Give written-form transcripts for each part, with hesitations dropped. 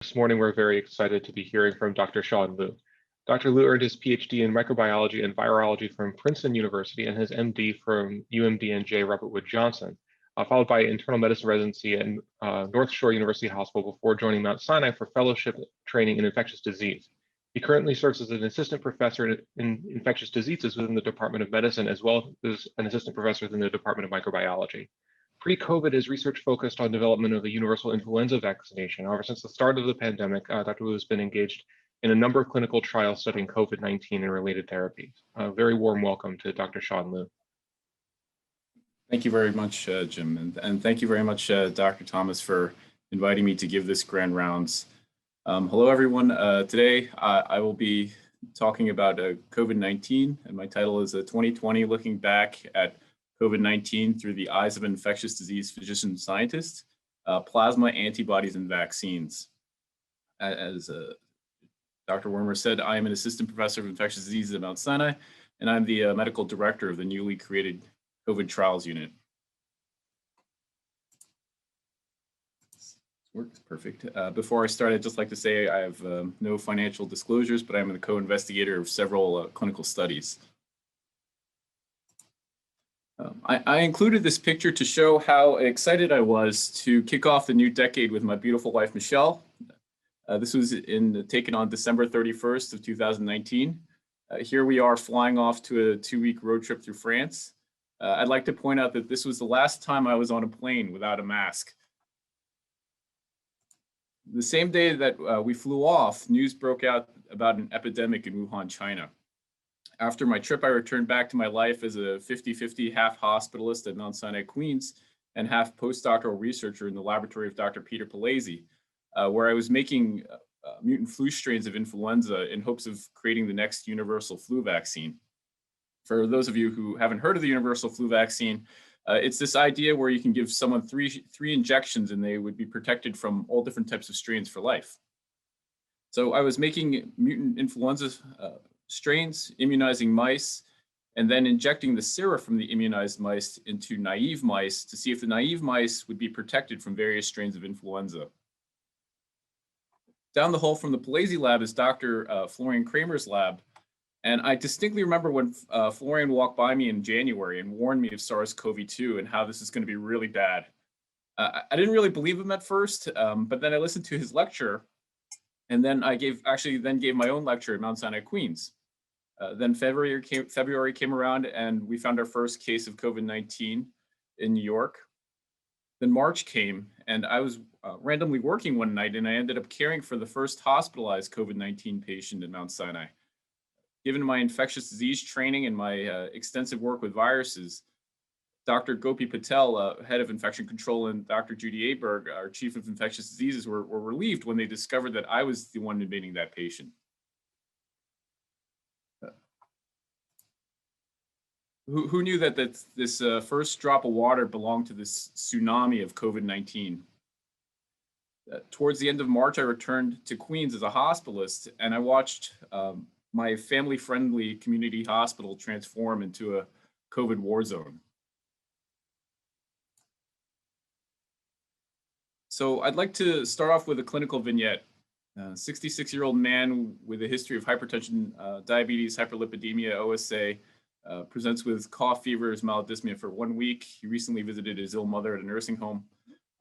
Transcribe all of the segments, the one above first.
This morning, we're very excited to be hearing from Dr. Sean Liu. Dr. Liu earned his PhD in microbiology and virology from Princeton University and his MD from UMD&J Robert Wood Johnson, followed by internal medicine residency at North Shore University Hospital before joining Mount Sinai for fellowship training in infectious disease. He currently serves as an assistant professor in infectious diseases within the Department of Medicine, as well as an assistant professor within the Department of Microbiology. Pre-COVID, his research focused on development of a universal influenza vaccination. However, since the start of the pandemic, Dr. Liu has been engaged in a number of clinical trials studying COVID-19 and related therapies. A very warm welcome to Dr. Sean Liu. Thank you very much, Jim, and thank you very much, Dr. Thomas, for inviting me to give this grand rounds. Hello, everyone. Today, I will be talking about COVID-19, and my title is 2020 Looking Back at COVID-19 Through the Eyes of an Infectious Disease Physician Scientist, Plasma, Antibodies, and Vaccines. As Dr. Wormer said, I am an assistant professor of infectious diseases at Mount Sinai, and I'm the medical director of the newly created COVID trials unit. This works perfect. Before I start, I'd just like to say I have no financial disclosures, but I'm the co-investigator of several clinical studies. I included this picture to show how excited I was to kick off the new decade with my beautiful wife, Michelle. This was taken on December 31st of 2019. Here we are flying off to a 2-week road trip through France. I'd like to point out that this was the last time I was on a plane without a mask. The same day that we flew off, news broke out about an epidemic in Wuhan, China. After my trip, I returned back to my life as a 50-50 half hospitalist at Mount Sinai, Queens, and half postdoctoral researcher in the laboratory of Dr. Peter Palese, where I was making mutant flu strains of influenza in hopes of creating the next universal flu vaccine. For those of you who haven't heard of the universal flu vaccine, it's this idea where you can give someone three injections and they would be protected from all different types of strains for life. So I was making mutant influenza strains, immunizing mice, and then injecting the sera from the immunized mice into naive mice to see if the naive mice would be protected from various strains of influenza. Down the hall from the Palese lab is Dr. Florian Kramer's lab. And I distinctly remember when Florian walked by me in January and warned me of SARS-CoV-2 and how this is going to be really bad. I didn't really believe him at first, but then I listened to his lecture, and then I gave my own lecture at Mount Sinai, Queens. Then February came around, and we found our first case of COVID-19 in New York. Then March came, and I was randomly working one night, and I ended up caring for the first hospitalized COVID-19 patient at Mount Sinai. Given my infectious disease training and my extensive work with viruses, Dr. Gopi Patel, head of infection control, and Dr. Judy Aberg, our chief of infectious diseases, were relieved when they discovered that I was the one admitting that patient. Who knew that this first drop of water belonged to this tsunami of COVID-19? Towards the end of March, I returned to Queens as a hospitalist, and I watched my family-friendly community hospital transform into a COVID war zone. So I'd like to start off with a clinical vignette. A 66-year-old man with a history of hypertension, diabetes, hyperlipidemia, OSA, presents with cough, fevers, mild dyspnea for 1 week. He recently visited his ill mother at a nursing home.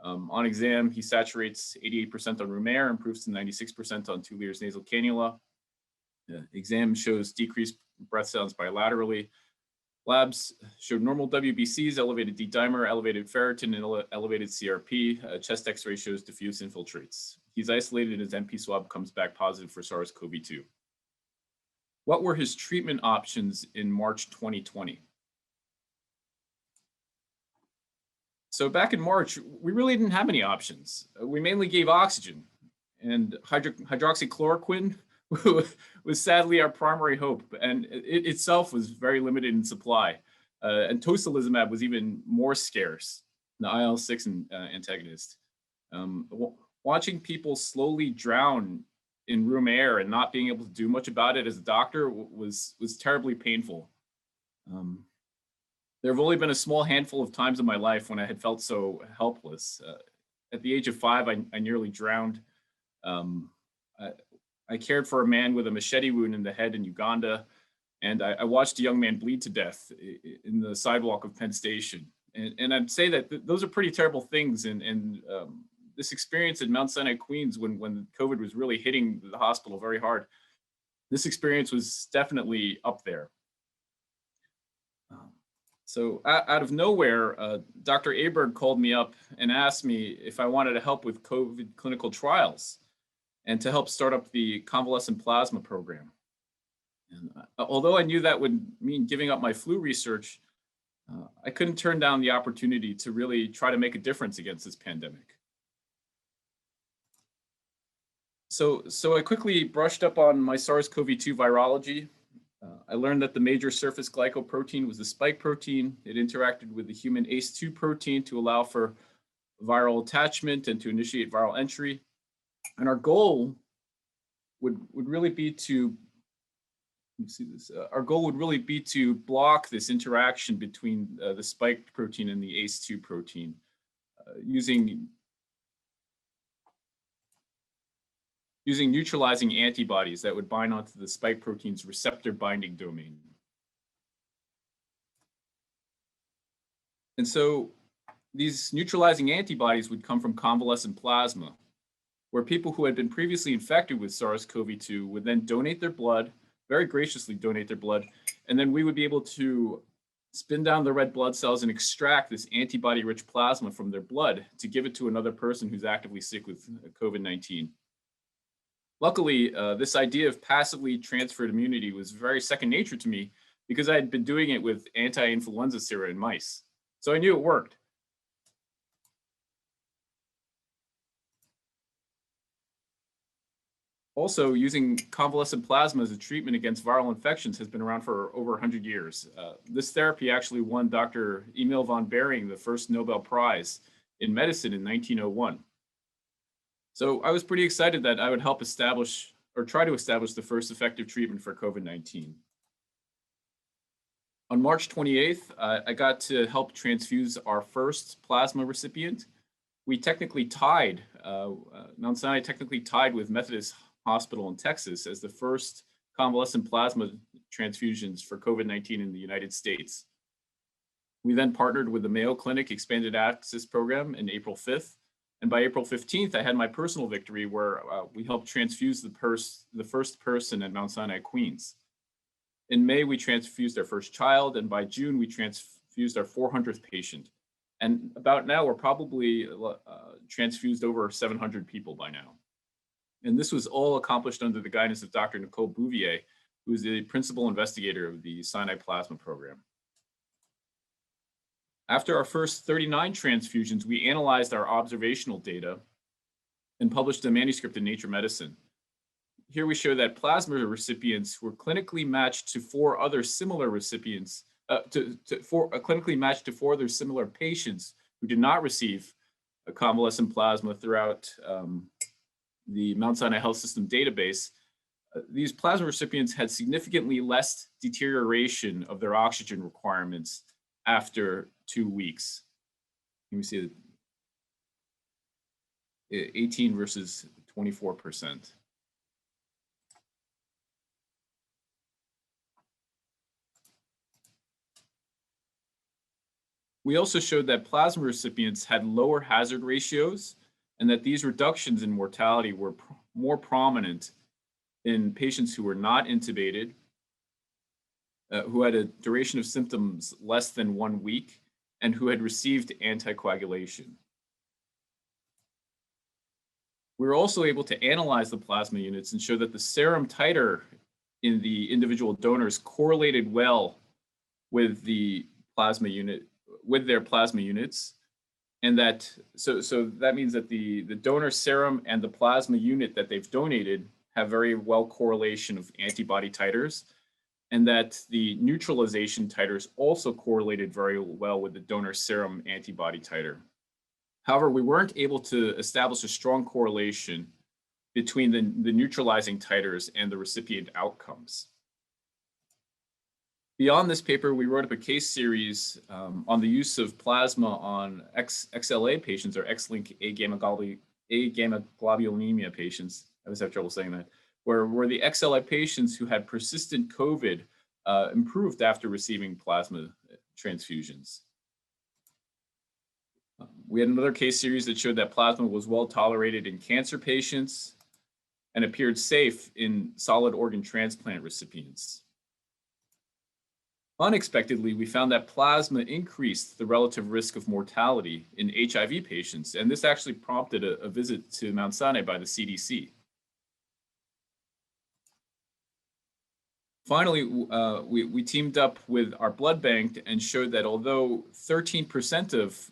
On exam, he saturates 88% on room air, improves to 96% on 2 liters nasal cannula. The exam shows decreased breath sounds bilaterally. Labs showed normal WBCs, elevated D-dimer, elevated ferritin, and elevated CRP. Chest X-ray shows diffuse infiltrates. He's isolated and his NP swab comes back positive for SARS-CoV-2. What were his treatment options in March 2020? So back in March, we really didn't have any options. We mainly gave oxygen, and hydroxychloroquine was sadly our primary hope, and it itself was very limited in supply. And tocilizumab was even more scarce, the IL-6 antagonist. Watching people slowly drown in room air and not being able to do much about it as a doctor was terribly painful. There have only been a small handful of times in my life when I had felt so helpless. At the age of 5, I nearly drowned. Um, I, I cared for a man with a machete wound in the head in Uganda, and I watched a young man bleed to death in the sidewalk of Penn Station. And I'd say that those are pretty terrible things. And this experience at Mount Sinai, Queens, when COVID was really hitting the hospital very hard, this experience was definitely up there. So out of nowhere, Dr. Aberg called me up and asked me if I wanted to help with COVID clinical trials and to help start up the convalescent plasma program. And although I knew that would mean giving up my flu research, I couldn't turn down the opportunity to really try to make a difference against this pandemic. So I quickly brushed up on my SARS-CoV-2 virology. I learned that the major surface glycoprotein was the spike protein. It interacted with the human ACE2 protein to allow for viral attachment and to initiate viral entry. And our goal would really be to our goal would really be to block this interaction between the spike protein and the ACE2 protein using neutralizing antibodies that would bind onto the spike protein's receptor binding domain. And so these neutralizing antibodies would come from convalescent plasma, where people who had been previously infected with SARS-CoV-2 would then donate their blood, very graciously donate their blood, and then we would be able to spin down the red blood cells and extract this antibody-rich plasma from their blood to give it to another person who's actively sick with COVID-19. Luckily, this idea of passively transferred immunity was very second nature to me because I had been doing it with anti-influenza sera in mice. So I knew it worked. Also, using convalescent plasma as a treatment against viral infections has been around for over 100 years. This therapy actually won Dr. Emil von Behring the first Nobel Prize in medicine in 1901. So I was pretty excited that I would help establish or try to establish the first effective treatment for COVID-19. On March 28th, I got to help transfuse our first plasma recipient. We technically tied, Mount Sinai technically tied with Methodist Hospital in Texas as the first convalescent plasma transfusions for COVID-19 in the United States. We then partnered with the Mayo Clinic Expanded Access Program in April 5th. And by April 15th, I had my personal victory where we helped transfuse the first person at Mount Sinai, Queens. In May, we transfused our first child, and by June, we transfused our 400th patient. And about now, we're probably transfused over 700 people by now. And this was all accomplished under the guidance of Dr. Nicole Bouvier, who is the principal investigator of the Sinai Plasma Program. After our first 39 transfusions, we analyzed our observational data and published a manuscript in Nature Medicine. Here we show that plasma recipients were clinically matched to four other similar recipients, clinically matched to four other similar patients who did not receive a convalescent plasma throughout the Mount Sinai Health System database. These plasma recipients had significantly less deterioration of their oxygen requirements after 2 weeks. Let me see, 18 versus 24%. We also showed that plasma recipients had lower hazard ratios and that these reductions in mortality were more prominent in patients who were not intubated, who had a duration of symptoms less than 1 week, and who had received anticoagulation. We were also able to analyze the plasma units and show that the serum titer in the individual donors correlated well with the plasma unit, with their plasma units. And that, so that means that the donor serum and the plasma unit that they've donated have very well correlation of antibody titers, and that the neutralization titers also correlated very well with the donor serum antibody titer. However, we weren't able to establish a strong correlation between the neutralizing titers and the recipient outcomes. Beyond this paper, we wrote up a case series on the use of plasma on XLA patients, or X-linked A gamma agammaglobulinemia patients, I always have trouble saying that, where the XLI patients who had persistent COVID improved after receiving plasma transfusions. We had another case series that showed that plasma was well tolerated in cancer patients and appeared safe in solid organ transplant recipients. Unexpectedly, we found that plasma increased the relative risk of mortality in HIV patients, and this actually prompted a visit to Mount Sinai by the CDC. Finally, we teamed up with our blood bank and showed that although 13% of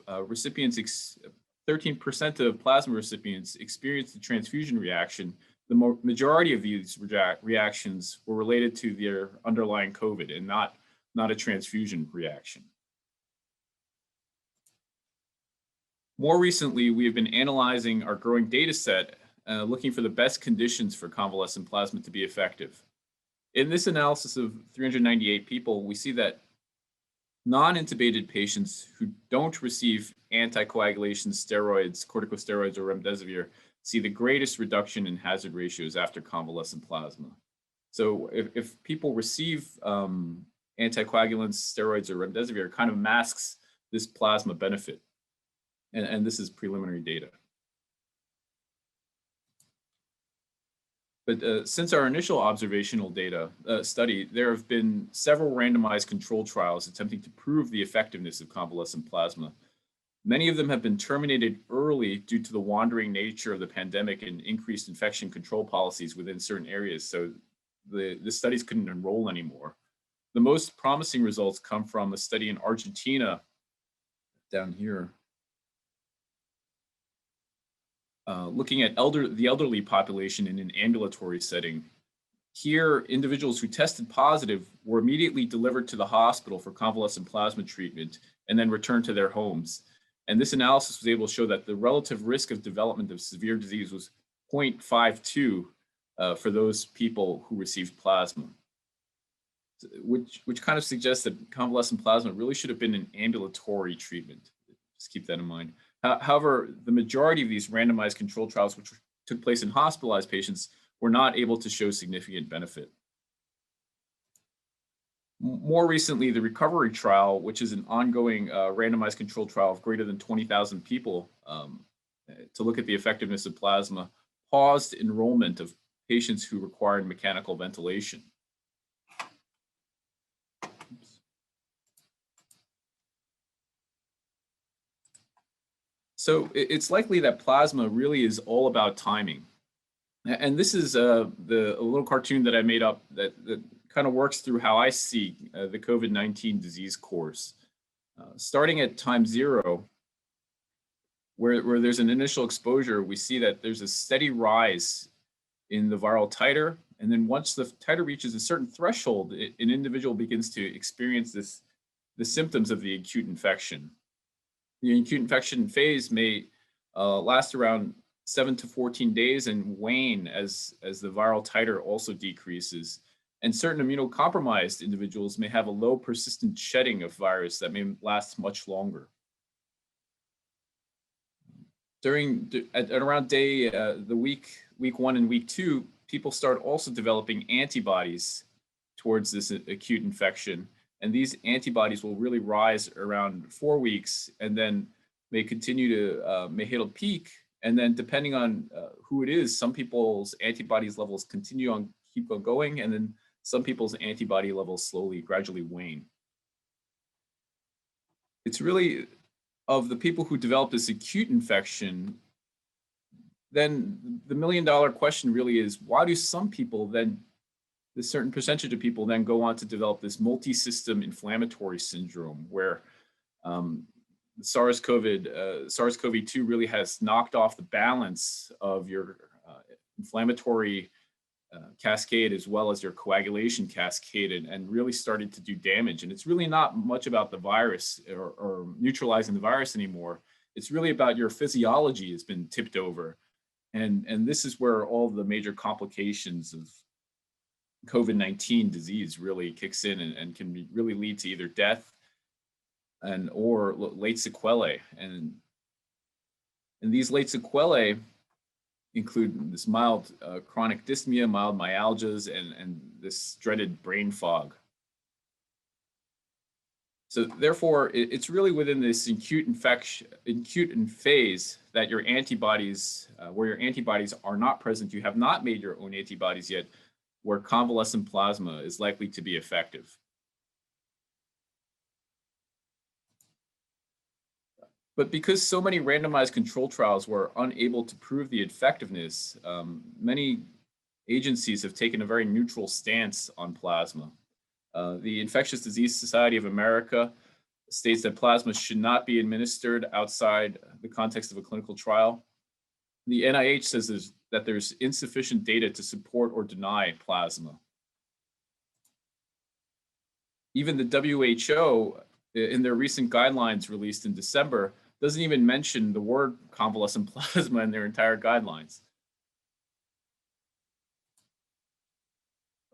plasma recipients experienced a transfusion reaction, the majority of these reactions were related to their underlying COVID and not a transfusion reaction. More recently, we have been analyzing our growing data set, looking for the best conditions for convalescent plasma to be effective. In this analysis of 398 people, we see that non-intubated patients who don't receive anticoagulation steroids, corticosteroids, or remdesivir see the greatest reduction in hazard ratios after convalescent plasma. So if people receive anticoagulants, steroids, or remdesivir, it kind of masks this plasma benefit. And this is preliminary data. But since our initial observational data study, there have been several randomized controlled trials attempting to prove the effectiveness of convalescent plasma. Many of them have been terminated early due to the wandering nature of the pandemic and increased infection control policies within certain areas, so the studies couldn't enroll anymore. The most promising results come from a study in Argentina, down here, looking at the elderly population in an ambulatory setting. Here, individuals who tested positive were immediately delivered to the hospital for convalescent plasma treatment and then returned to their homes. And this analysis was able to show that the relative risk of development of severe disease was 0.52 for those people who received plasma, which kind of suggests that convalescent plasma really should have been an ambulatory treatment. Just keep that in mind. However, the majority of these randomized controlled trials, which took place in hospitalized patients, were not able to show significant benefit. More recently, the recovery trial, which is an ongoing randomized controlled trial of greater than 20,000 people to look at the effectiveness of plasma, paused enrollment of patients who required mechanical ventilation. So it's likely that plasma really is all about timing. And this is a little cartoon that I made up that kind of works through how I see the COVID-19 disease course. Starting at time 0, where there's an initial exposure, we see that there's a steady rise in the viral titer. And then once the titer reaches a certain threshold, an individual begins to experience the symptoms of the acute infection. The acute infection phase may last around 7 to 14 days and wane as the viral titer also decreases. And certain immunocompromised individuals may have a low persistent shedding of virus that may last much longer. At around week 1 and week 2, people start also developing antibodies towards this acute infection. And these antibodies will really rise around 4 weeks and then may continue to, may hit a peak. And then depending on who it is, some people's antibodies levels keep on going, and then some people's antibody levels gradually wane. It's really, of the people who develop this acute infection, then the $1 million question really is, why do some people then, a certain percentage of people then go on to develop this multi-system inflammatory syndrome where SARS-CoV-2 really has knocked off the balance of your inflammatory cascade as well as your coagulation cascade and really started to do damage. And it's really not much about the virus or neutralizing the virus anymore. It's really about your physiology has been tipped over. And this is where all the major complications of COVID-19 disease really kicks in and can really lead to either death or late sequelae. And these late sequelae include this mild chronic dyspnea, mild myalgias, and this dreaded brain fog. So therefore, it's really within this acute phase that your antibodies, where your antibodies are not present, you have not made your own antibodies yet, where convalescent plasma is likely to be effective. But because so many randomized control trials were unable to prove the effectiveness, many agencies have taken a very neutral stance on plasma. The Infectious Disease Society of America states that plasma should not be administered outside the context of a clinical trial. The NIH says that there's insufficient data to support or deny plasma. Even the WHO, in their recent guidelines released in December, doesn't even mention the word convalescent plasma in their entire guidelines.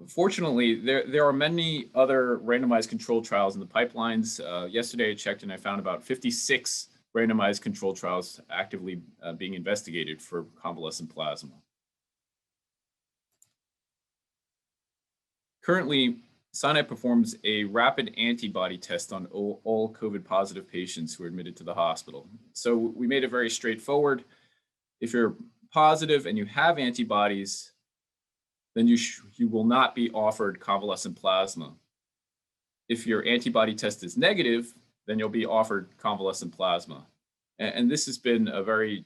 Fortunately, there are many other randomized controlled trials in the pipelines. Yesterday I checked and I found about 56 randomized controlled trials actively being investigated for convalescent plasma. Currently, Sinai performs a rapid antibody test on all COVID positive patients who are admitted to the hospital. So we made it very straightforward. If you're positive and you have antibodies, then you will not be offered convalescent plasma. If your antibody test is negative, then you'll be offered convalescent plasma. And this has been a very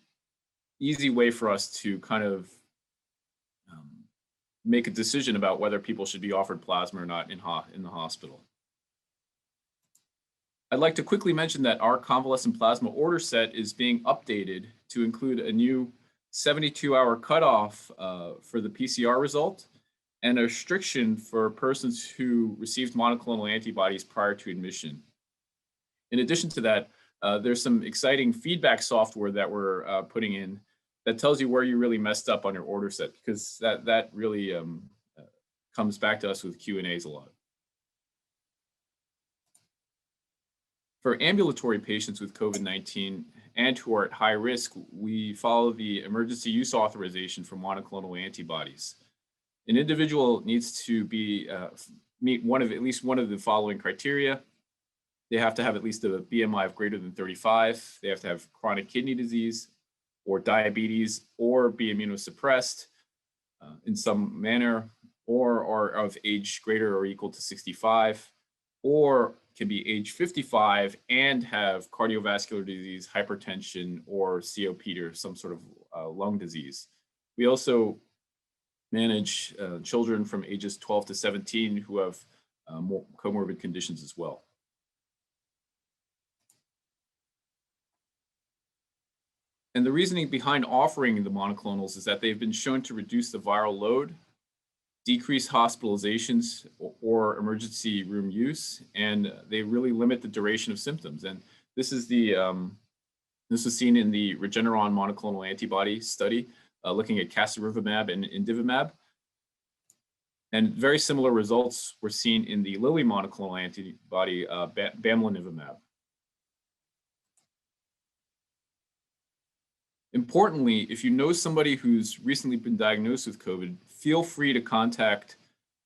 easy way for us to kind of make a decision about whether people should be offered plasma or not in the hospital. I'd like to quickly mention that our convalescent plasma order set is being updated to include a new 72-hour cutoff for the PCR result and a restriction for persons who received monoclonal antibodies prior to admission. In addition to that, there's some exciting feedback software that we're putting in that tells you where you really messed up on your order set, because that really comes back to us with Q&As a lot. For ambulatory patients with COVID-19 and who are at high risk, we follow the emergency use authorization for monoclonal antibodies. An individual needs to meet at least one of the following criteria. They have to have at least a BMI of greater than 35. They have to have chronic kidney disease or diabetes, or be immunosuppressed in some manner, or are of age greater or equal to 65, or can be age 55 and have cardiovascular disease, hypertension, or COPD, or some sort of lung disease. We also manage children from ages 12 to 17 who have more comorbid conditions as well. And the reasoning behind offering the monoclonals is that they've been shown to reduce the viral load, decrease hospitalizations or emergency room use, and they really limit the duration of symptoms. And this is this was seen in the Regeneron monoclonal antibody study, looking at casirivimab and indivimab. And very similar results were seen in the Lilly monoclonal antibody, bamlanivimab. Importantly, if you know somebody who's recently been diagnosed with COVID, feel free to contact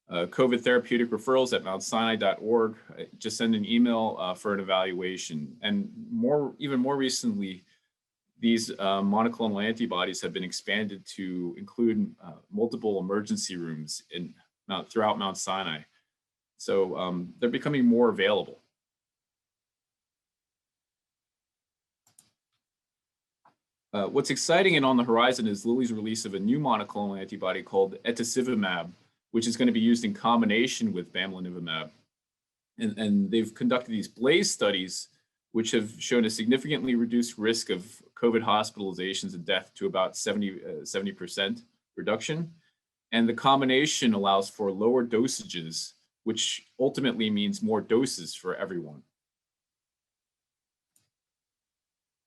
COVID therapeutic referrals at mountsinai.org. Just send an email for an evaluation. And even more recently, these monoclonal antibodies have been expanded to include multiple emergency rooms throughout Mount Sinai. So they're becoming more available. What's exciting and on the horizon is Lilly's release of a new monoclonal antibody called etesivimab, which is going to be used in combination with bamlanivimab. And they've conducted these BLAZE studies, which have shown a significantly reduced risk of COVID hospitalizations and death to about 70% reduction. And the combination allows for lower dosages, which ultimately means more doses for everyone.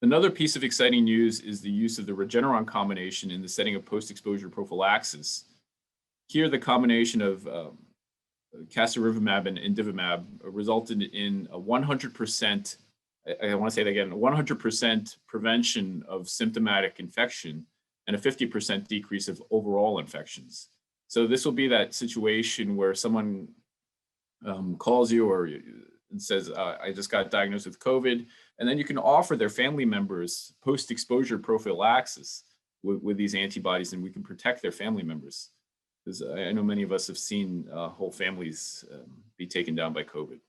Another piece of exciting news is the use of the Regeneron combination in the setting of post-exposure prophylaxis. Here, the combination of casirivimab and indivimab resulted in a 100%, I want to say that again, 100% prevention of symptomatic infection and a 50% decrease of overall infections. So this will be that situation where someone calls you and says, I just got diagnosed with COVID, and then you can offer their family members post-exposure prophylaxis with these antibodies, and we can protect their family members. Because I know many of us have seen whole families be taken down by COVID.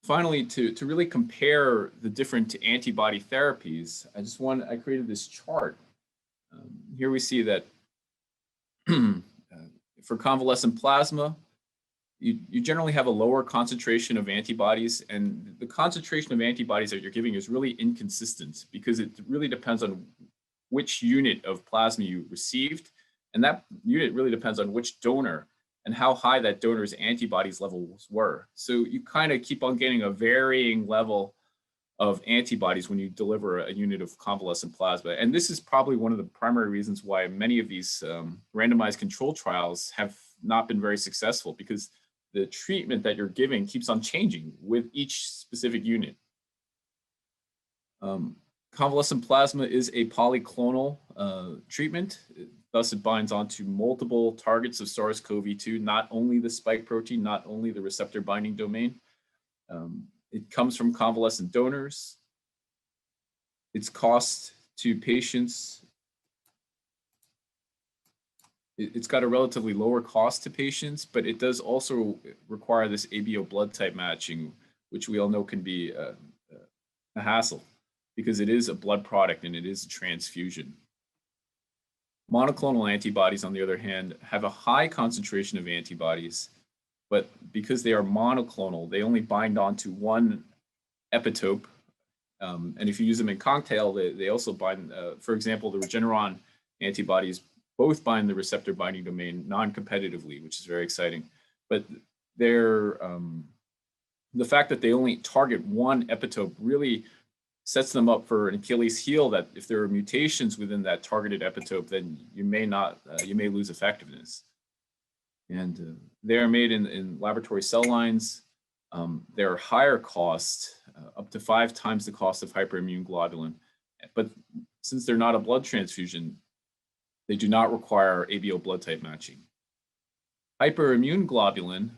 Finally, to really compare the different antibody therapies, I created this chart. Here we see that for convalescent plasma, you generally have a lower concentration of antibodies, and the concentration of antibodies that you're giving is really inconsistent because it really depends on which unit of plasma you received, and that unit really depends on which donor and how high that donor's antibodies levels were. So you kind of keep on getting a varying level of antibodies when you deliver a unit of convalescent plasma. And this is probably one of the primary reasons why many of these randomized control trials have not been very successful, because the treatment that you're giving keeps on changing with each specific unit. Convalescent plasma is a polyclonal treatment. Thus, it binds onto multiple targets of SARS-CoV-2, not only the spike protein, not only the receptor binding domain. It comes from convalescent donors. Its cost to patients, it's got a relatively lower cost to patients, but it does also require this ABO blood type matching, which we all know can be a hassle because it is a blood product and it is a transfusion. Monoclonal antibodies, on the other hand, have a high concentration of antibodies, but because they are monoclonal, they only bind onto one epitope. And if you use them in cocktail, they also bind, for example, the Regeneron antibodies both bind the receptor binding domain non-competitively, which is very exciting. But the fact that they only target one epitope really sets them up for an Achilles heel, that if there are mutations within that targeted epitope, then you may lose effectiveness. And they are made in laboratory cell lines. They're higher cost, up to 5 times the cost of hyperimmune globulin. But since they're not a blood transfusion, they do not require ABO blood type matching. Hyperimmune globulin,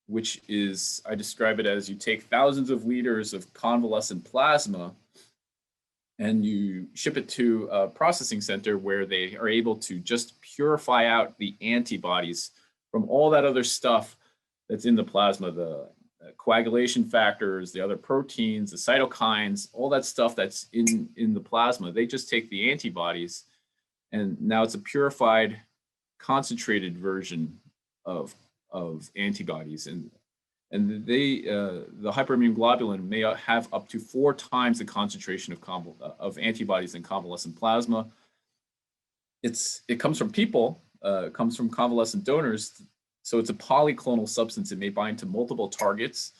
which is, I describe it as you take thousands of liters of convalescent plasma and you ship it to a processing center where they are able to just purify out the antibodies from all that other stuff that's in the plasma, the coagulation factors, the other proteins, the cytokines, all that stuff that's in the plasma. They just take the antibodies, and now it's a purified, concentrated version of antibodies, and the hyperimmune globulin may have up to 4 times the concentration of antibodies in convalescent plasma. It comes from people, it comes from convalescent donors, so it's a polyclonal substance. It may bind to multiple targets.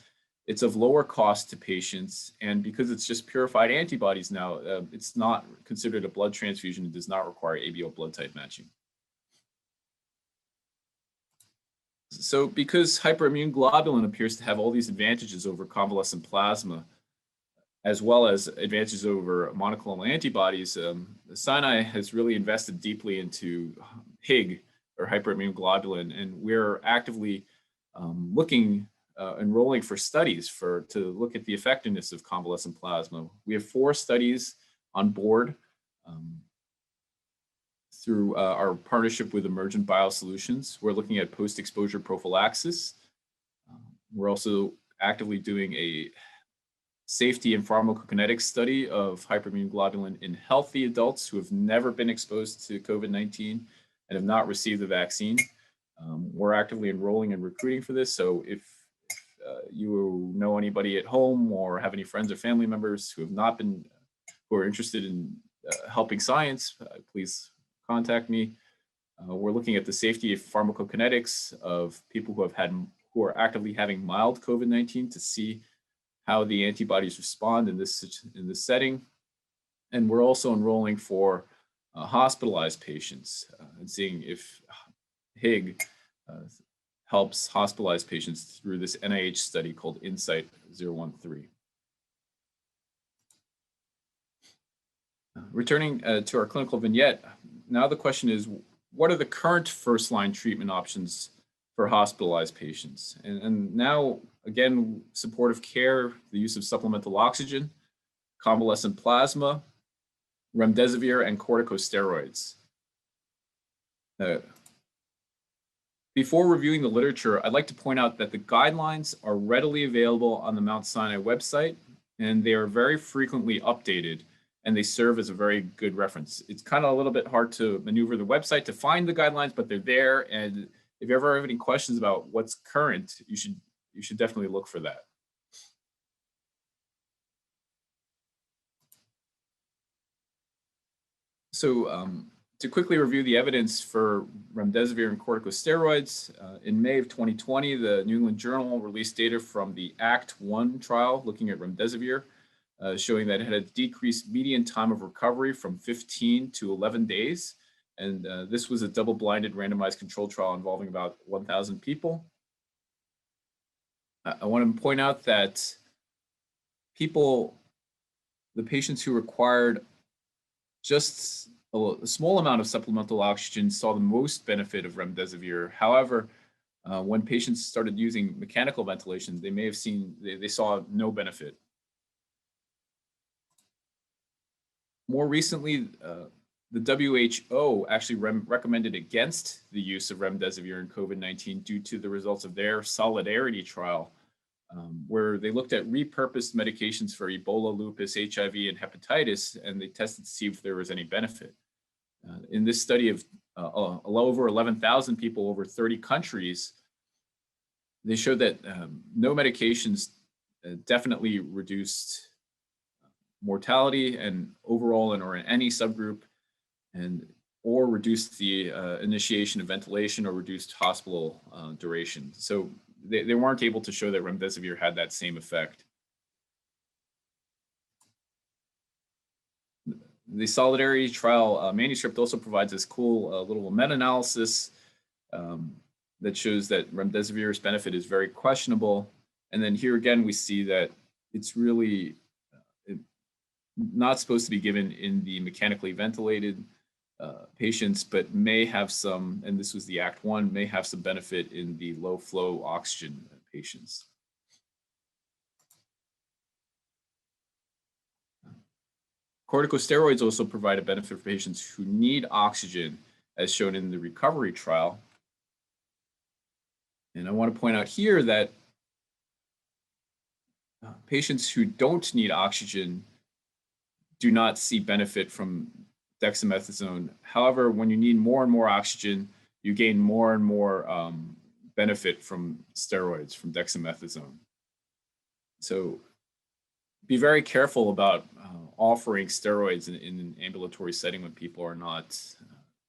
It's of lower cost to patients, and because it's just purified antibodies now, it's not considered a blood transfusion. It does not require ABO blood type matching. So because hyperimmune globulin appears to have all these advantages over convalescent plasma, as well as advantages over monoclonal antibodies, Sinai has really invested deeply into HIG, or hyperimmune globulin, and we're actively enrolling for studies to look at the effectiveness of convalescent plasma. We have 4 studies on board through our partnership with Emergent Biosolutions. We're looking at post-exposure prophylaxis. We're also actively doing a safety and pharmacokinetics study of hyperimmune globulin in healthy adults who have never been exposed to COVID-19 and have not received the vaccine. We're actively enrolling and recruiting for this. So if you know anybody at home or have any friends or family members who are interested in helping science, please contact me. We're looking at the safety of pharmacokinetics of people who are actively having mild COVID-19 to see how the antibodies respond in this setting. And we're also enrolling for hospitalized patients and seeing if HIG helps hospitalized patients through this NIH study called Insight 013. Returning to our clinical vignette, now the question is, what are the current first-line treatment options for hospitalized patients? And now, again, supportive care, the use of supplemental oxygen, convalescent plasma, remdesivir, and corticosteroids. Before reviewing the literature, I'd like to point out that the guidelines are readily available on the Mount Sinai website, and they are very frequently updated, and they serve as a very good reference. It's kind of a little bit hard to maneuver the website to find the guidelines, but they're there. And if you ever have any questions about what's current, you should definitely look for that. So to quickly review the evidence for remdesivir and corticosteroids, in May of 2020, the New England Journal released data from the ACT-1 trial looking at remdesivir, showing that it had a decreased median time of recovery from 15 to 11 days. And this was a double-blinded randomized controlled trial involving about 1,000 people. I want to point out that the patients who required just a small amount of supplemental oxygen saw the most benefit of remdesivir. However, when patients started using mechanical ventilation, they may have they saw no benefit. More recently, the WHO actually recommended against the use of remdesivir in COVID-19 due to the results of their Solidarity trial, where they looked at repurposed medications for Ebola, lupus, HIV, and hepatitis, and they tested to see if there was any benefit. In this study of over 11,000 people over 30 countries, they showed that no medications definitely reduced mortality and overall or in any subgroup, or reduced the initiation of ventilation or reduced hospital duration. So they weren't able to show that remdesivir had that same effect. The Solidarity trial manuscript also provides this cool little meta-analysis that shows that remdesivir's benefit is very questionable. And then here again, we see that it's really not supposed to be given in the mechanically ventilated patients, but may have some, and this was the ACT-1, may have some benefit in the low flow oxygen patients. Corticosteroids also provide a benefit for patients who need oxygen, as shown in the recovery trial. And I want to point out here that patients who don't need oxygen do not see benefit from dexamethasone. However, when you need more and more oxygen, you gain more and more benefit from steroids, from dexamethasone. So be very careful about offering steroids in an ambulatory setting when people are not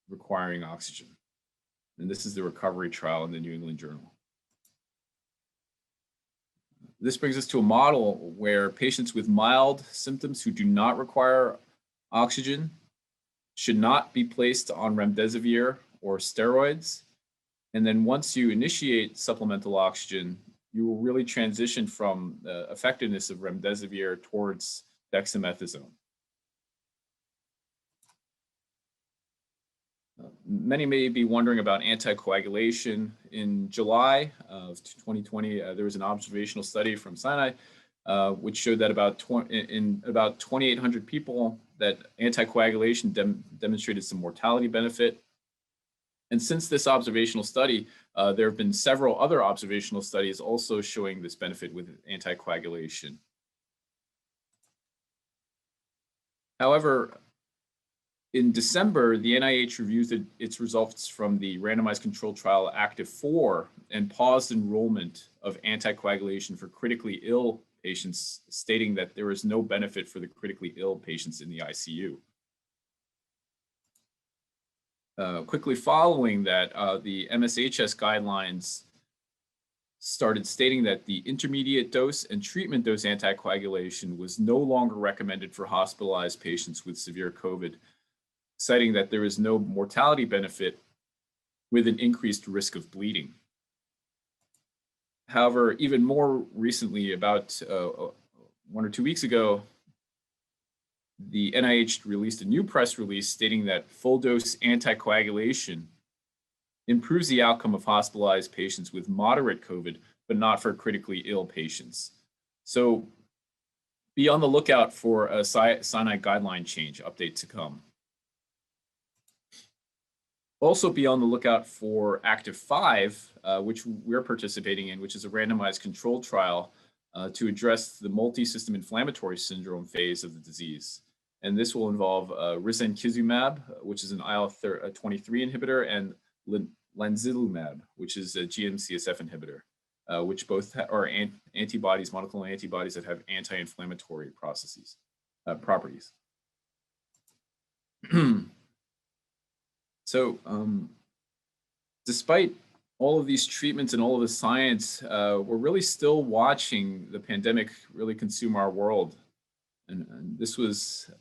requiring oxygen. And this is the recovery trial in the New England Journal. This brings us to a model where patients with mild symptoms who do not require oxygen should not be placed on remdesivir or steroids. And then once you initiate supplemental oxygen, you will really transition from the effectiveness of remdesivir towards dexamethasone. Many may be wondering about anticoagulation. In July of 2020, there was an observational study from Sinai, which showed that in about 2,800 people that anticoagulation demonstrated some mortality benefit. And since this observational study, there have been several other observational studies also showing this benefit with anticoagulation. However, in December, the NIH reviewed its results from the randomized controlled trial ACTIV-4 and paused enrollment of anticoagulation for critically ill patients, stating that there is no benefit for the critically ill patients in the ICU. Quickly following that, the MSHS guidelines started stating that the intermediate dose and treatment dose anticoagulation was no longer recommended for hospitalized patients with severe COVID, citing that there is no mortality benefit with an increased risk of bleeding. However, even more recently, about 1 or 2 weeks ago, the NIH released a new press release stating that full dose anticoagulation improves the outcome of hospitalized patients with moderate COVID, but not for critically ill patients. So be on the lookout for a Sinai guideline change update to come. Also be on the lookout for Active 5, which we're participating in, which is a randomized controlled trial to address the multi-system inflammatory syndrome phase of the disease. And this will involve risankizumab, which is an IL-23 inhibitor, and lanzilumab, which is a GM-CSF inhibitor, which both are antibodies, monoclonal antibodies that have anti-inflammatory properties. So despite all of these treatments and all of the science, we're really still watching the pandemic really consume our world. And this was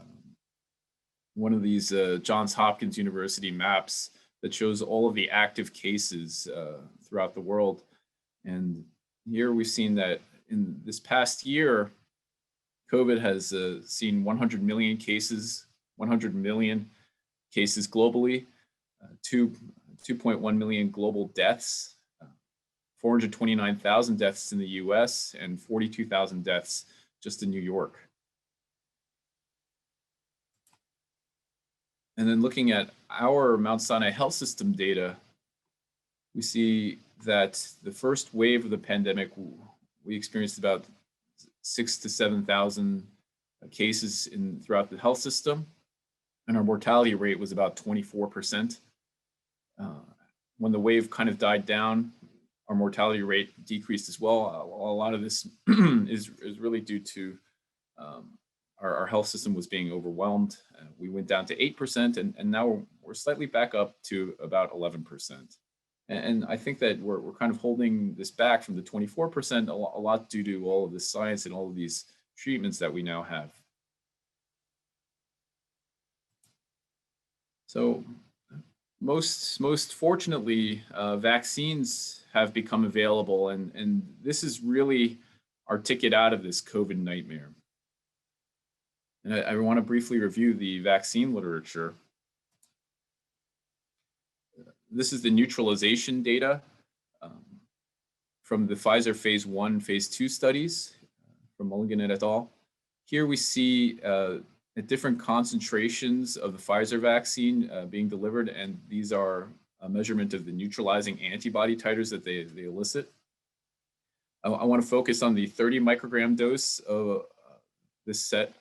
one of these Johns Hopkins University maps that shows all of the active cases throughout the world. And here we've seen that in this past year, COVID has seen 100 million cases globally, 2.1 million global deaths, 429,000 deaths in the US, and 42,000 deaths just in New York. And then looking at our Mount Sinai Health System data, we see that the first wave of the pandemic, we experienced about 6,000 to 7,000 cases throughout the health system, and our mortality rate was about 24%. When the wave kind of died down, our mortality rate decreased as well. A lot of this is really due to our health system was being overwhelmed. We went down to 8%, and now we're slightly back up to about 11%. And I think that we're kind of holding this back from the 24%, a lot due to all of this science and all of these treatments that we now have. So most fortunately, vaccines have become available, and this is really our ticket out of this COVID nightmare. And I want to briefly review the vaccine literature. This is the neutralization data from the Pfizer phase 1, phase 2 studies from Mulligan et al. Here we see at different concentrations of the Pfizer vaccine being delivered, and these are a measurement of the neutralizing antibody titers that they elicit. I want to focus on the 30 microgram dose of this set,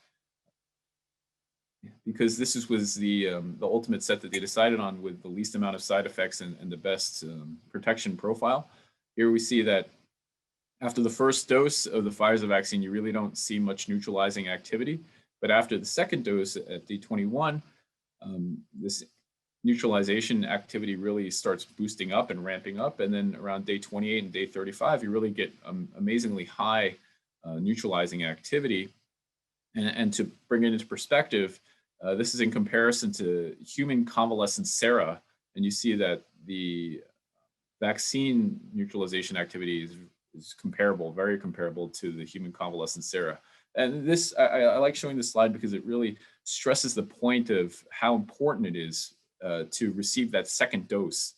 because this was the ultimate set that they decided on with the least amount of side effects and the best protection profile. Here we see that after the first dose of the Pfizer vaccine, you really don't see much neutralizing activity. But after the second dose at day 21, this neutralization activity really starts boosting up and ramping up. And then around day 28 and day 35, you really get amazingly high neutralizing activity. And to bring it into perspective, this is in comparison to human convalescent sera, and you see that the vaccine neutralization activity is comparable, very comparable to the human convalescent sera. And this, I like showing this slide because it really stresses the point of how important it is to receive that second dose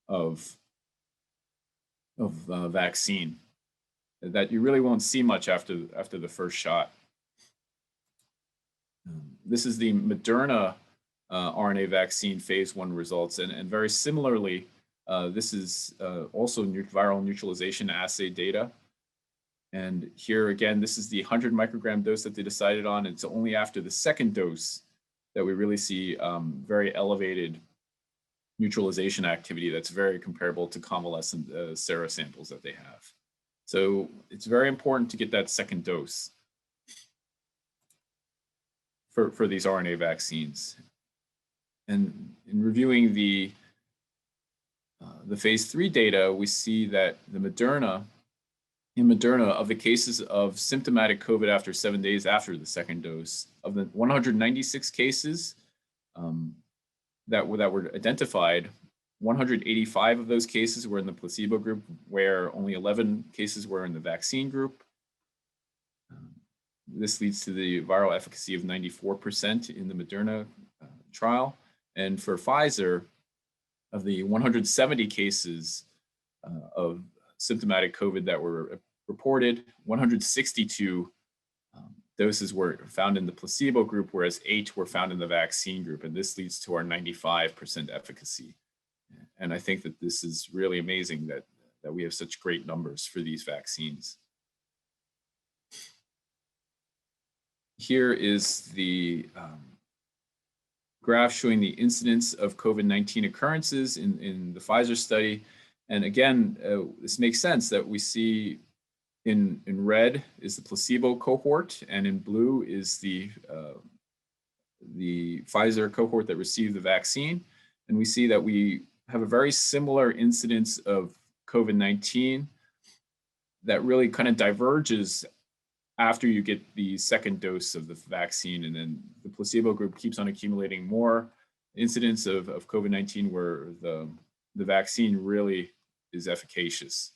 of vaccine, that you really won't see much after the first shot. This is the Moderna RNA vaccine phase 1 results, and very similarly, this is also viral neutralization assay data. And here again, this is the 100 microgram dose that they decided on. It's only after the second dose that we really see very elevated neutralization activity that's very comparable to convalescent sera samples that they have. So it's very important to get that second dose for these RNA vaccines. And in reviewing the phase 3 data, we see that in Moderna, of the cases of symptomatic COVID after 7 days after the second dose, of the 196 cases that were identified, 185 of those cases were in the placebo group, where only 11 cases were in the vaccine group. This leads to the viral efficacy of 94% in the Moderna trial. And for Pfizer, of the 170 cases of symptomatic COVID that were reported, 162 doses were found in the placebo group, whereas 8 were found in the vaccine group. And this leads to our 95% efficacy. And I think that this is really amazing that we have such great numbers for these vaccines. Here is the graph showing the incidence of COVID-19 occurrences in the Pfizer study. And again, this makes sense that we see in red is the placebo cohort, and in blue is the Pfizer cohort that received the vaccine. And we see that we have a very similar incidence of COVID-19 that really kind of diverges after you get the second dose of the vaccine, and then the placebo group keeps on accumulating more incidence of COVID-19, where the vaccine really is efficacious.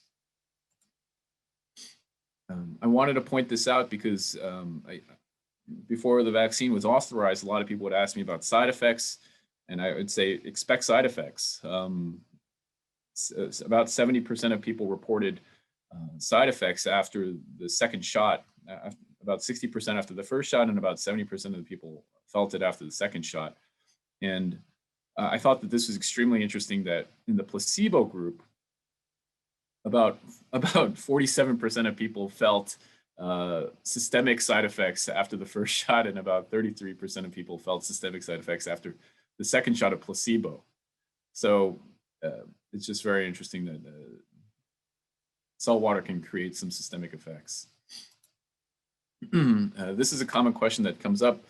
I wanted to point this out because before the vaccine was authorized, a lot of people would ask me about side effects, and I would say expect side effects. About 70% of people reported side effects after the second shot, about 60% after the first shot, and about 70% of the people felt it after the second shot. And I thought that this was extremely interesting that in the placebo group, about 47% of people felt systemic side effects after the first shot, and about 33% of people felt systemic side effects after the second shot of placebo. So it's just very interesting that salt water can create some systemic effects. This is a common question that comes up.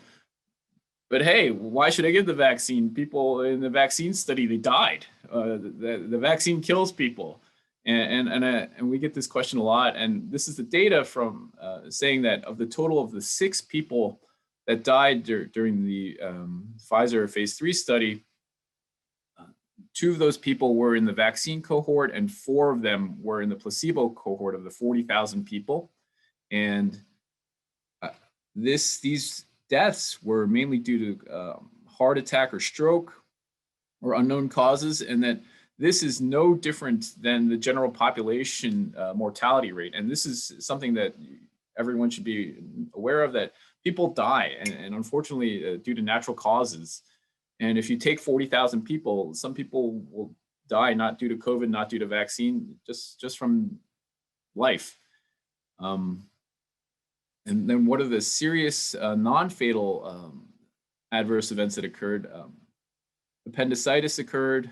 But hey, why should I give the vaccine? People in the vaccine study, they died. The vaccine kills people. And we get this question a lot. And this is the data from saying that of the total of the 6 people that died during the Pfizer phase 3 study, 2 of those people were in the vaccine cohort, and 4 of them were in the placebo cohort of the 40,000 people. And these deaths were mainly due to heart attack or stroke or unknown causes, and that this is no different than the general population mortality rate. And this is something that everyone should be aware of, that people die, and unfortunately due to natural causes. And if you take 40,000 people, some people will die not due to COVID, not due to vaccine, just from life. And then what are the serious non-fatal adverse events that occurred? Appendicitis occurred,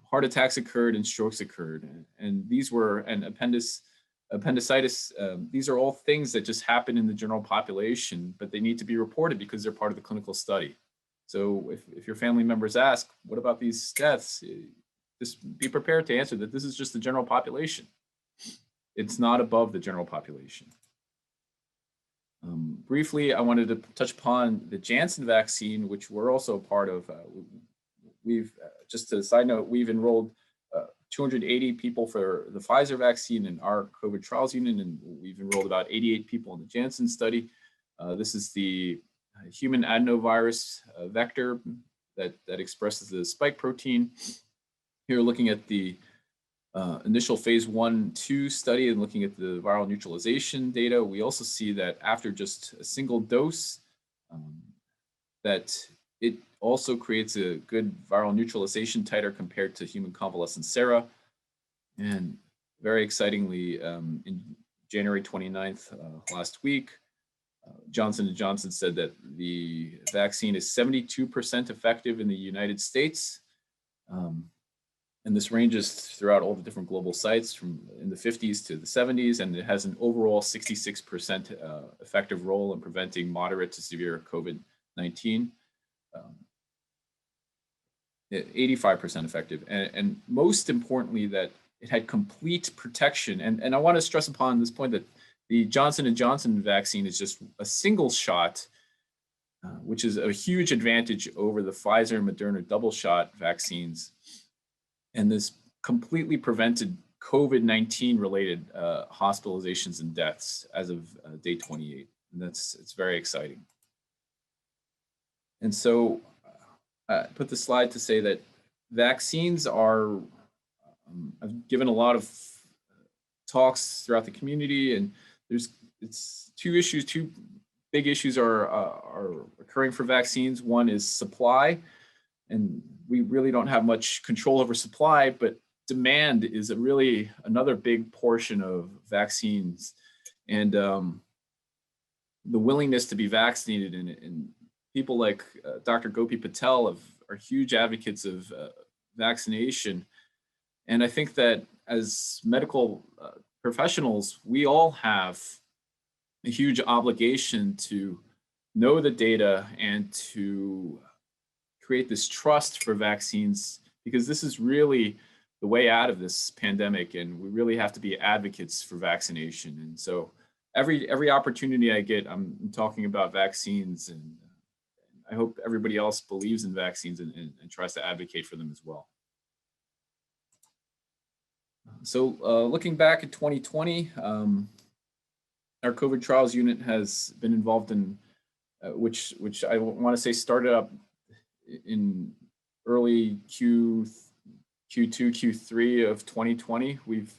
heart attacks occurred, and strokes occurred. And these were, and appendicitis, these are all things that just happen in the general population, but they need to be reported because they're part of the clinical study. So if your family members ask, what about these deaths? Just be prepared to answer that this is just the general population. It's not above the general population. Briefly, I wanted to touch upon the Janssen vaccine, which we're also a part of. Just a side note, we've enrolled 280 people for the Pfizer vaccine in our COVID trials unit, and we've enrolled about 88 people in the Janssen study. This is the human adenovirus vector that expresses the spike protein. Here, looking at the initial phase 1/2 study and looking at the viral neutralization data, we also see that after just a single dose, that it also creates a good viral neutralization titer compared to human convalescent sera. And very excitingly, in January 29th, last week, Johnson & Johnson said that the vaccine is 72% effective in the United States. And this ranges throughout all the different global sites from in the 50s to the 70s, and it has an overall 66% effective role in preventing moderate to severe COVID-19, 85% effective. And most importantly, that it had complete protection. And I want to stress upon this point that the Johnson & Johnson vaccine is just a single shot, which is a huge advantage over the Pfizer and Moderna double shot vaccines. And this completely prevented COVID-19 related hospitalizations and deaths as of day 28. And it's very exciting. And so I put the slide to say that vaccines are, I've given a lot of talks throughout the community, and it's two big issues are occurring for vaccines. One is supply, and we really don't have much control over supply, but demand is really another big portion of vaccines. And the willingness to be vaccinated, and people like Dr. Gopi Patel are huge advocates of vaccination. And I think that as medical professionals, we all have a huge obligation to know the data and to create this trust for vaccines, because this is really the way out of this pandemic, and we really have to be advocates for vaccination. And so every opportunity I get, I'm talking about vaccines, and I hope everybody else believes in vaccines and tries to advocate for them as well. So looking back at 2020, our COVID trials unit has been involved in, which I want to say started up in early Q2, Q3 of 2020. We've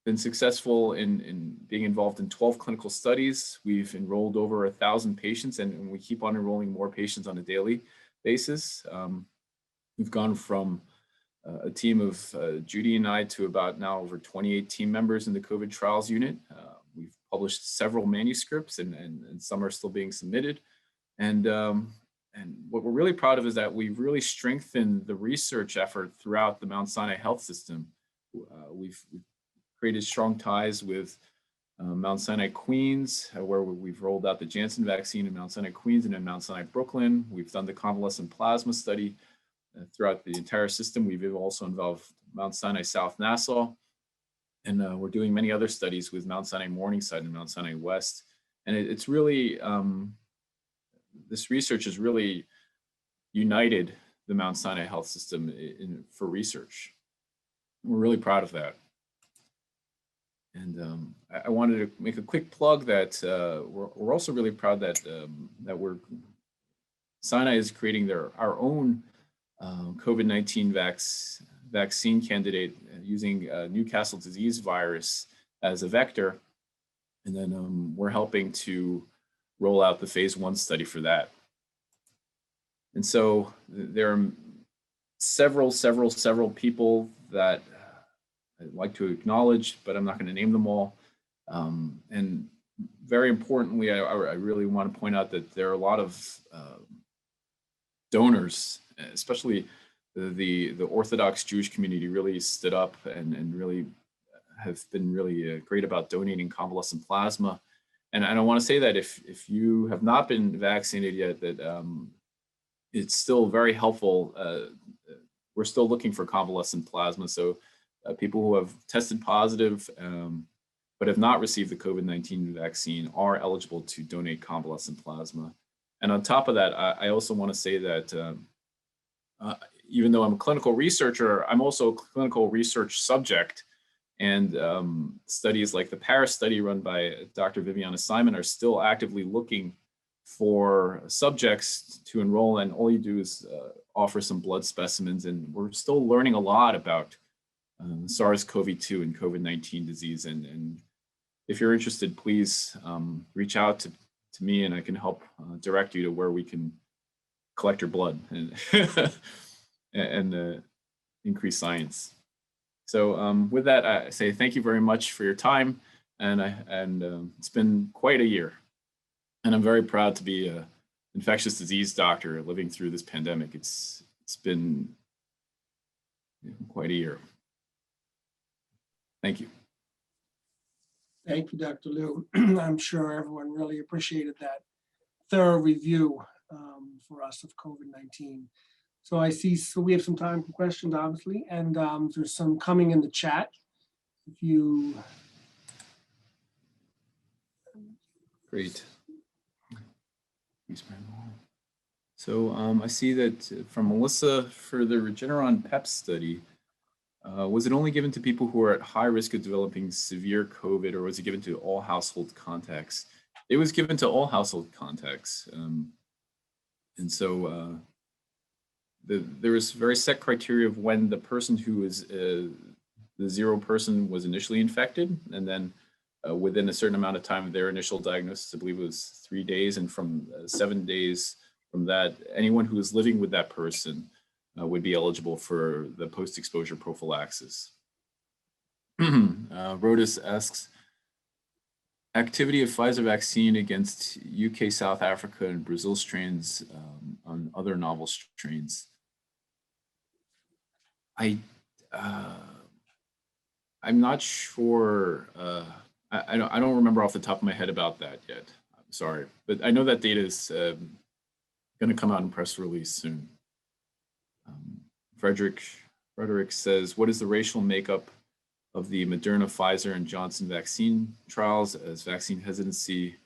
been successful in being involved in 12 clinical studies. We've enrolled over 1,000 patients, and we keep on enrolling more patients on a daily basis. We've gone from a team of Judy and I to about now over 28 team members in the COVID trials unit. We've published several manuscripts, and some are still being submitted. And what we're really proud of is that we've really strengthened the research effort throughout the Mount Sinai Health System. We've created strong ties with Mount Sinai Queens, where we've rolled out the Janssen vaccine in Mount Sinai Queens and in Mount Sinai Brooklyn. We've done the convalescent plasma study throughout the entire system. We've also involved Mount Sinai South Nassau, and we're doing many other studies with Mount Sinai Morningside and Mount Sinai West. And it's really, this research has really united the Mount Sinai Health System for research. We're really proud of that. And I wanted to make a quick plug that we're also really proud that Sinai is creating our own COVID-19 vaccine candidate using Newcastle disease virus as a vector. And then we're helping to roll out the phase 1 study for that. And so there are several people that I'd like to acknowledge, but I'm not going to name them all. And very importantly, I really want to point out that there are a lot of donors, especially the Orthodox Jewish community really stood up and really have been really great about donating convalescent plasma. And I want to say that if you have not been vaccinated yet, that it's still very helpful. We're still looking for convalescent plasma. So people who have tested positive but have not received the COVID-19 vaccine are eligible to donate convalescent plasma. And on top of that, I also want to say that even though I'm a clinical researcher, I'm also a clinical research subject. And studies like the Paris study run by Dr. Viviana Simon are still actively looking for subjects to enroll. And all you do is offer some blood specimens. And we're still learning a lot about SARS-CoV-2 and COVID-19 disease. And if you're interested, please reach out to me, and I can help direct you to where we can collect your blood and increase science. So with that, I say thank you very much for your time, and it's been quite a year, and I'm very proud to be an infectious disease doctor living through this pandemic. It's been quite a year. Thank you. Thank you, Dr. Liu. I'm sure everyone really appreciated that thorough review for us of COVID-19. So I see, so we have some time for questions, obviously, and there's some coming in the chat. If you. Great. So I see that from Melissa for the Regeneron PEP study, was it only given to people who are at high risk of developing severe COVID, or was it given to all household contacts? It was given to all household contacts. And so there was very set criteria of when the person who is the 0 person was initially infected, and then within a certain amount of time of their initial diagnosis, I believe it was 3 days, and from 7 days from that, anyone who was living with that person would be eligible for the post-exposure prophylaxis. Rodis asks, activity of Pfizer vaccine against UK, South Africa, and Brazil strains on other novel strains. I'm not sure. I don't remember off the top of my head about that yet. I'm sorry, but I know that data is going to come out in press release soon. Frederick says, what is the racial makeup of the Moderna, Pfizer, and Johnson vaccine trials, as vaccine hesitancy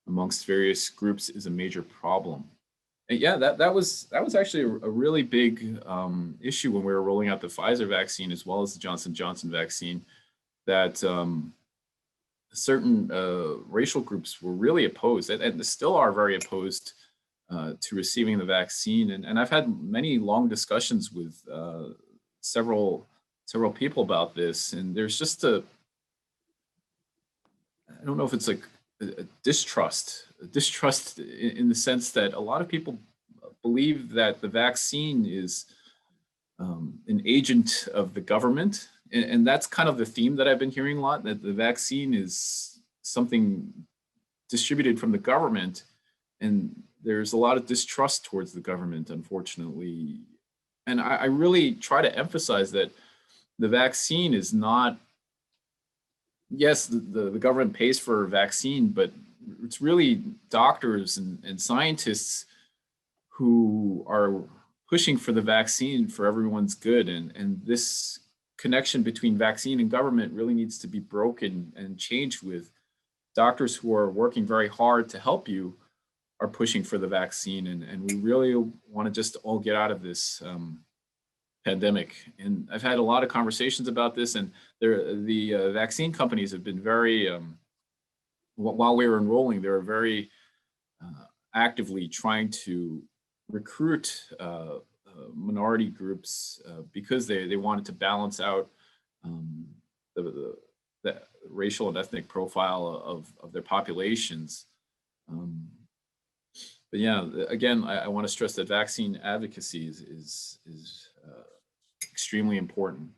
amongst various groups is a major problem? And yeah, that was actually a really big issue when we were rolling out the Pfizer vaccine as well as the Johnson vaccine, that certain racial groups were really opposed, and still are very opposed to receiving the vaccine. And I've had many long discussions with several people about this, and there's just I don't know if it's like a distrust in the sense that a lot of people believe that the vaccine is an agent of the government. And that's kind of the theme that I've been hearing a lot, that the vaccine is something distributed from the government. And there's a lot of distrust towards the government, unfortunately. And I really try to emphasize that the vaccine is not, yes, the government pays for a vaccine, but it's really doctors and scientists who are pushing for the vaccine for everyone's good. And this connection between vaccine and government really needs to be broken and changed, with doctors who are working very hard to help you are pushing for the vaccine. And we really want to just all get out of this pandemic. And I've had a lot of conversations about this, and the vaccine companies have been very, while we were enrolling, they were very actively trying to recruit minority groups because they wanted to balance out the racial and ethnic profile of their populations. But yeah, again, I want to stress that vaccine advocacy is extremely important.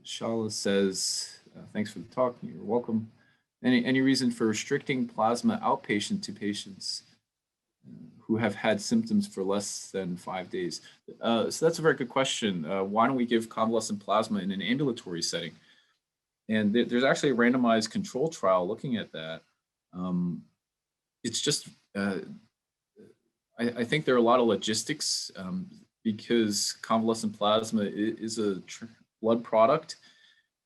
Shala says, thanks for the talk. You're welcome. Any reason for restricting plasma outpatient to patients who have had symptoms for less than 5 days? So that's a very good question. Why don't we give convalescent plasma in an ambulatory setting? And there's actually a randomized control trial looking at that. It's just, I think there are a lot of logistics because convalescent plasma is a blood product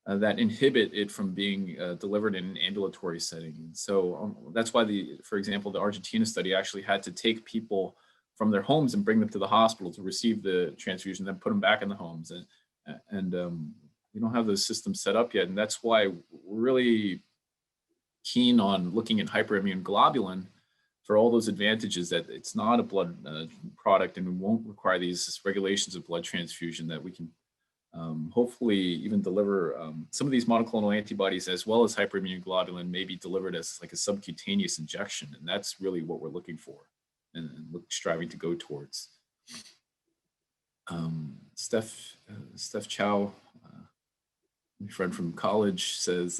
that inhibit it from being delivered in an ambulatory setting. And so that's why for example, the Argentina study actually had to take people from their homes and bring them to the hospital to receive the transfusion, then put them back in the homes. And we don't have those systems set up yet. And that's why we're really keen on looking at hyperimmune globulin for all those advantages, that it's not a blood product and we won't require these regulations of blood transfusion, that we can hopefully even deliver some of these monoclonal antibodies as well as hyperimmune globulin may be delivered as like a subcutaneous injection. And that's really what we're looking for and striving to go towards. Steph Chow, my friend from college, says,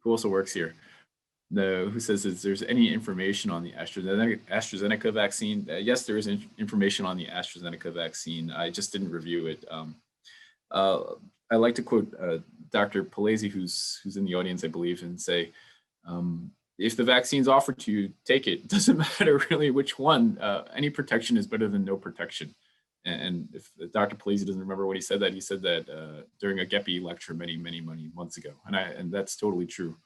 who also works here, who says, is there's any information on the AstraZeneca vaccine? Yes, there is information on the AstraZeneca vaccine. I just didn't review it. I like to quote Dr. Palese, who's in the audience, I believe, and say, if the vaccine's offered to you, take it. It doesn't matter really which one. Any protection is better than no protection. And if Dr. Palese doesn't remember what he said that during a GEPI lecture many months ago. And that's totally true.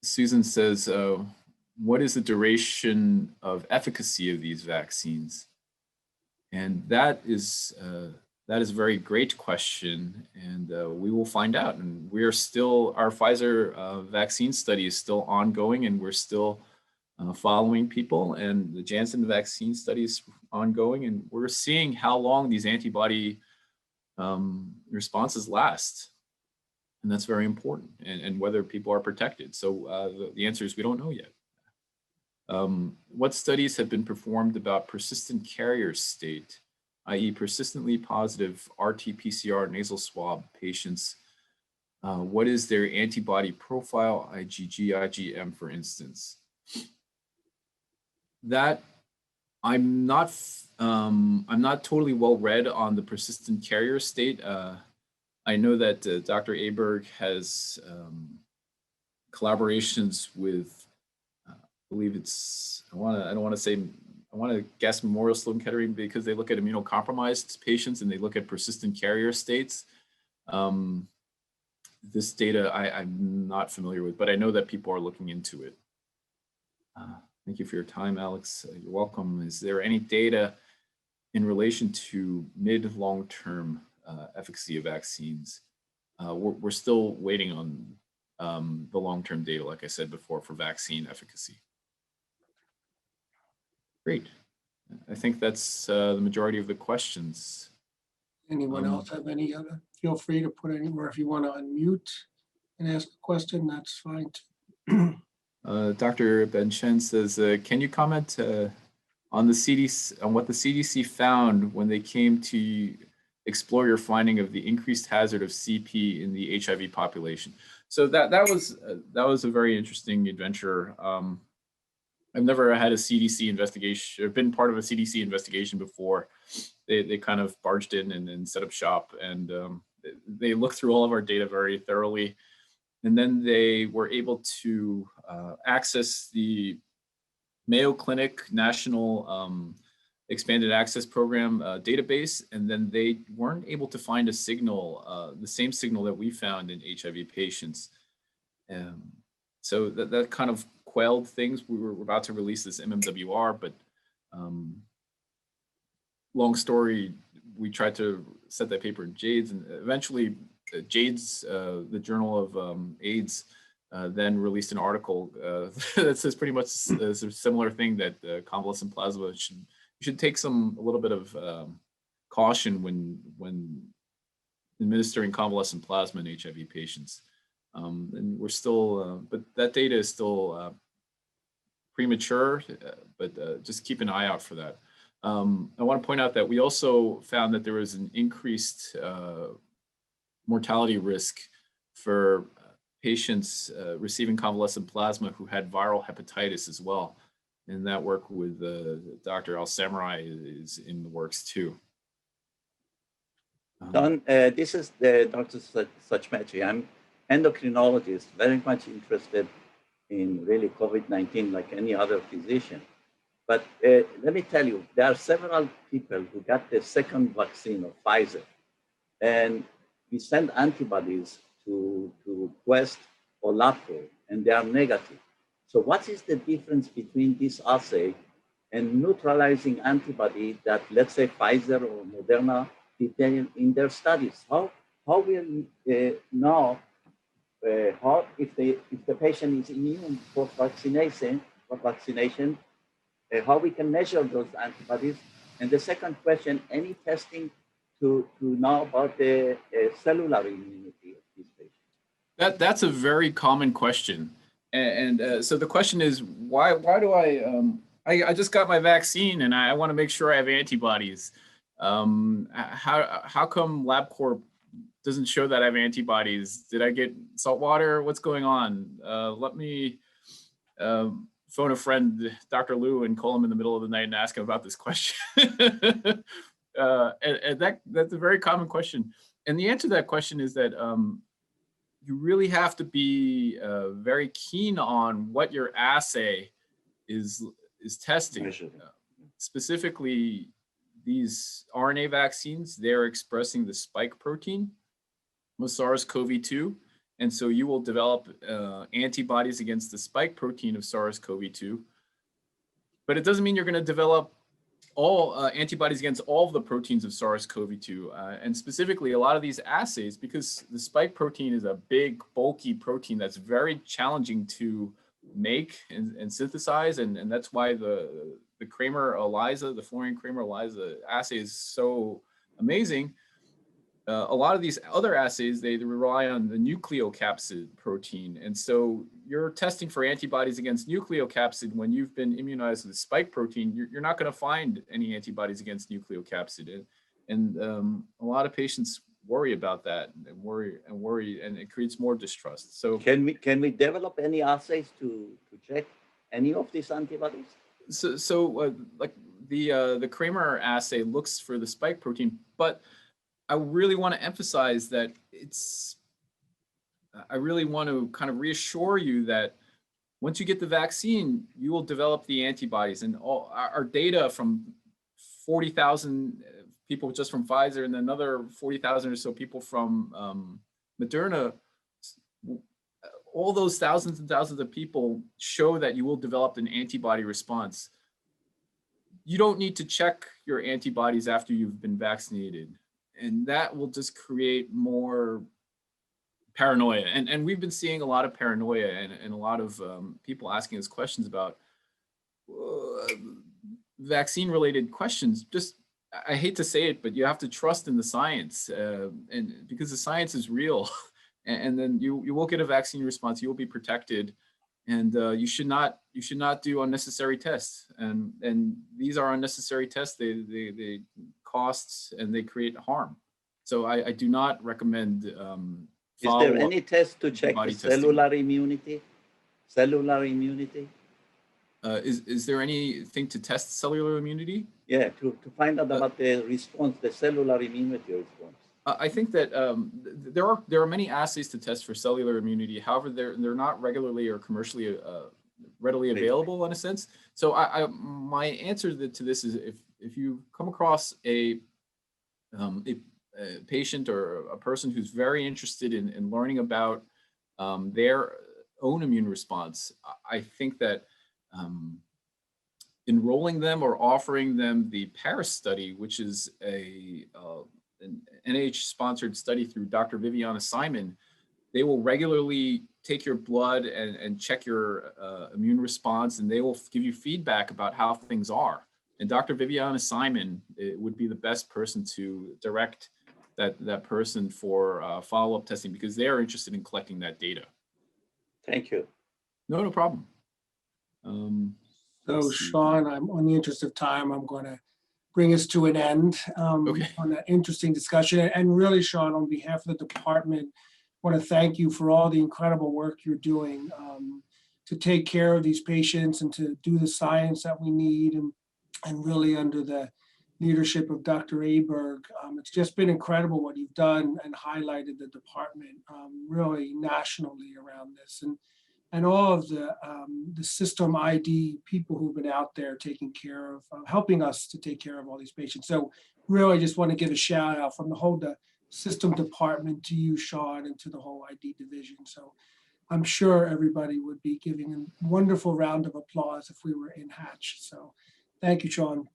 Susan says, what is the duration of efficacy of these vaccines? And that is a very great question, and we will find out. And we are still, our Pfizer vaccine study is still ongoing, and we're still following people, and the Janssen vaccine study is ongoing, and we're seeing how long these antibody responses last. And that's very important, and whether people are protected. So the answer is we don't know yet. What studies have been performed about persistent carrier state, i.e. persistently positive RT-PCR nasal swab patients? What is their antibody profile, IgG, IgM, for instance? That I'm not totally well read on the persistent carrier state. I know that Dr. Aberg has collaborations with, I believe it's, I want to guess Memorial Sloan Kettering, because they look at immunocompromised patients and they look at persistent carrier states. This data I'm not familiar with, but I know that people are looking into it. Thank you for your time, Alex. You're welcome. Is there any data in relation to mid-long-term efficacy of vaccines? We're still waiting on the long-term data, like I said before, for vaccine efficacy. Great. I think that's the majority of the questions. Anyone else have any other? Feel free to put anywhere. If you want to unmute and ask a question, that's fine too. Dr. Ben Chen says, can you comment on the CDC, on what the CDC found when they came to explore your finding of the increased hazard of CP in the HIV population? So that was a very interesting adventure. I've never had a CDC investigation or been part of a CDC investigation before. They kind of barged in and set up shop, and they looked through all of our data very thoroughly. And then they were able to access the Mayo Clinic National Expanded Access Program database, and then they weren't able to find a signal, the same signal that we found in HIV patients. So that kind of quelled things. We were about to release this MMWR, but long story, we tried to set that paper in JADES, and eventually JADES, the Journal of AIDS, then released an article that says pretty much a similar thing, that convalescent plasma should take a little bit of caution when administering convalescent plasma in HIV patients. And we're still, but that data is still premature, but just keep an eye out for that. I want to point out that we also found that there was an increased mortality risk for patients receiving convalescent plasma who had viral hepatitis as well. And that work with Dr. Al-Samurai is in the works too. Don, this is Dr. Sachmetri. I'm endocrinologist, very much interested in really COVID-19 like any other physician. But let me tell you, there are several people who got the second vaccine of Pfizer, and we send antibodies to Quest or LabCorp, and they are negative. So what is the difference between this assay and neutralizing antibody that, let's say, Pfizer or Moderna did in their studies? How will know how if the patient is immune for vaccination, how we can measure those antibodies? And the second question, any testing to know about the cellular immunity of these patients? That's a very common question. And so the question is, why do I just got my vaccine and I want to make sure I have antibodies. How come LabCorp doesn't show that I have antibodies? Did I get salt water? What's going on? Let me phone a friend, Dr. Liu, and call him in the middle of the night and ask him about this question. And that's a very common question. And the answer to that question is that you really have to be very keen on what your assay is testing. Specifically, these RNA vaccines, they're expressing the spike protein of SARS-CoV-2. And so you will develop antibodies against the spike protein of SARS-CoV-2. But it doesn't mean you're going to develop all antibodies against all of the proteins of SARS-CoV-2. And specifically, a lot of these assays, because the spike protein is a big, bulky protein that's very challenging to make and synthesize. And that's why the Kramer-ELISA, the Florian-Kramer-ELISA assay is so amazing. A lot of these other assays, they rely on the nucleocapsid protein. And so you're testing for antibodies against nucleocapsid when you've been immunized with spike protein. You're not going to find any antibodies against nucleocapsid. And a lot of patients worry about that and worry, and it creates more distrust. So can we develop any assays to check any of these antibodies? So like the Kramer assay looks for the spike protein, but I really want to emphasize that I really want to kind of reassure you that once you get the vaccine, you will develop the antibodies. And all our data from 40,000 people just from Pfizer and another 40,000 or so people from Moderna, all those thousands and thousands of people show that you will develop an antibody response. You don't need to check your antibodies after you've been vaccinated. And that will just create more paranoia. And we've been seeing a lot of paranoia and a lot of people asking us questions about vaccine-related questions. Just, I hate to say it, but you have to trust in the science, and because the science is real. And then you will get a vaccine response. You will be protected, and you should not do unnecessary tests. And these are unnecessary tests. They costs and they create harm. So I do not recommend. Is there any test to check the cellular immunity? Cellular immunity? Is there anything to test cellular immunity? Yeah, to find out about the response, the cellular immunity response. I think that there are many assays to test for cellular immunity. However, they're not regularly or commercially readily available in a sense. So my answer to this is if you come across a patient or a person who's very interested in learning about their own immune response, I think that enrolling them or offering them the Paris study, which is an NIH-sponsored study through Dr. Viviana Simon, they will regularly take your blood and check your immune response, and they will give you feedback about how things are. And Dr. Viviana Simon would be the best person to direct that person for follow-up testing, because they are interested in collecting that data. Thank you. No problem. So Sean, I'm on the interest of time, I'm going to bring us to an end Okay. on that interesting discussion. And really, Sean, on behalf of the department, I want to thank you for all the incredible work you're doing to take care of these patients and to do the science that we need, and really under the leadership of Dr. Aberg. It's just been incredible what you've done and highlighted the department really nationally around this. And all of the system ID people who've been out there taking care of, helping us to take care of all these patients. So really just want to give a shout out from the whole system department to you, Sean, and to the whole ID division. So I'm sure everybody would be giving a wonderful round of applause if we were in Hatch. So thank you, Sean.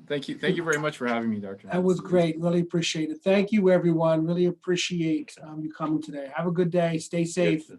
Thank you very much for having me, Dr. That was great. Really appreciate it. Thank you, everyone. Really appreciate you coming today. Have a good day. Stay safe. Yes.